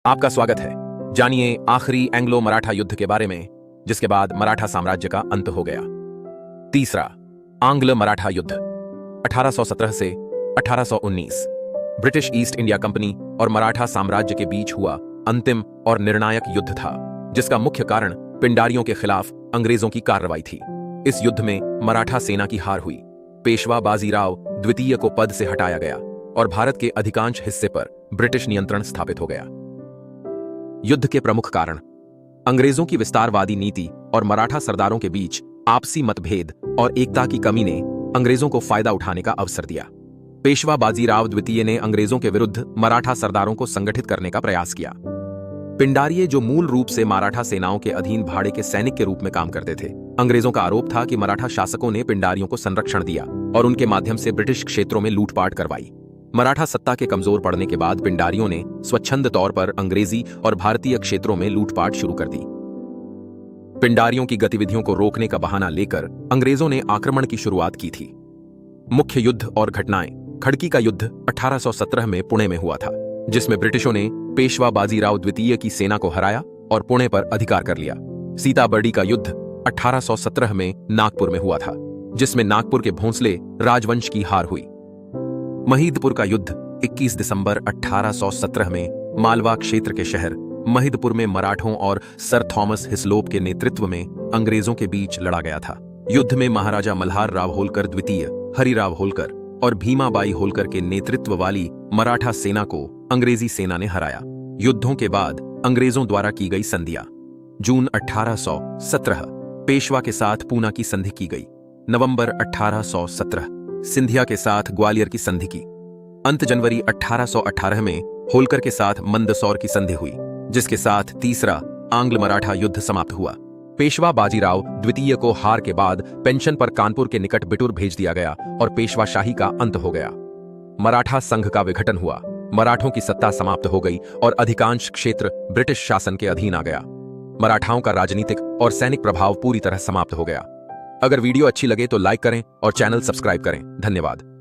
आपका स्वागत है। जानिए आखिरी एंग्लो मराठा युद्ध के बारे में, जिसके बाद मराठा साम्राज्य का अंत हो गया। तीसरा, आंग्ल मराठा युद्ध 1817 से 1819 ब्रिटिश ईस्ट इंडिया कंपनी और मराठा साम्राज्य के बीच हुआ अंतिम और निर्णायक युद्ध था, जिसका मुख्य कारण पिंडारियों के खिलाफ अंग्रेजों की कार्रवाई थी। इस युद्ध में मराठा सेना की हार हुई। पेशवा बाजीराव द्वितीय को पद से हटाया गया और भारत के अधिकांश हिस्से पर ब्रिटिश नियंत्रण स्थापित हो गया। युद्ध के प्रमुख कारण अंग्रेजों की विस्तारवादी नीति और मराठा सरदारों के बीच आपसी मतभेद और एकता की कमी ने अंग्रेजों को फायदा उठाने का अवसर दिया। पेशवा बाजीराव द्वितीय ने अंग्रेजों के विरुद्ध मराठा सरदारों को संगठित करने का प्रयास किया। पिंडारिये, जो मूल रूप से मराठा सेनाओं के अधीन भाड़े के सैनिक के रूप में काम करते थे, अंग्रेजों का आरोप था कि मराठा शासकों ने पिंडारियों को संरक्षण दिया और उनके माध्यम से ब्रिटिश क्षेत्रों में लूटपाट करवाई। मराठा सत्ता के कमजोर पड़ने के बाद पिंडारियों ने स्वच्छंद तौर पर अंग्रेजी और भारतीय क्षेत्रों में लूटपाट शुरू कर दी। पिंडारियों की गतिविधियों को रोकने का बहाना लेकर अंग्रेजों ने आक्रमण की शुरुआत की थी। मुख्य युद्ध और घटनाएं। खड़की का युद्ध 1817 में पुणे में हुआ था, जिसमें ब्रिटिशों ने पेशवा बाजीराव द्वितीय की सेना को हराया और पुणे पर अधिकार कर लिया। सीताबर्डी का युद्ध 1817 में नागपुर में हुआ था, जिसमें नागपुर के भोंसले राजवंश की हार हुई। महिदपुर का युद्ध 21 दिसंबर 1817 में मालवा क्षेत्र के शहर महिदपुर में मराठों और सर थॉमस हिस्लोप के नेतृत्व में अंग्रेजों के बीच लड़ा गया था। युद्ध में महाराजा मल्हार राव होलकर द्वितीय, हरिराव होलकर और भीमाबाई होलकर के नेतृत्व वाली मराठा सेना को अंग्रेजी सेना ने हराया। युद्धों के बाद अंग्रेजों द्वारा की गई संधियां। जून 1817 पेशवा के साथ पूना की संधि की गई। नवंबर 1817 सिंधिया के साथ ग्वालियर की संधि की। अंत जनवरी 1818 में होलकर के साथ मंदसौर की संधि हुई, जिसके साथ तीसरा आंग्ल मराठा युद्ध समाप्त हुआ। पेशवा बाजीराव द्वितीय को हार के बाद पेंशन पर कानपुर के निकट बिटुर भेज दिया गया और पेशवा शाही का अंत हो गया। मराठा संघ का विघटन हुआ। मराठों की सत्ता समाप्त हो गई और अधिकांश क्षेत्र ब्रिटिश शासन के अधीन आ गया। मराठाओं का राजनीतिक और सैनिक प्रभाव पूरी तरह समाप्त हो गया। अगर वीडियो अच्छी लगे तो लाइक करें और चैनल सब्सक्राइब करें। धन्यवाद।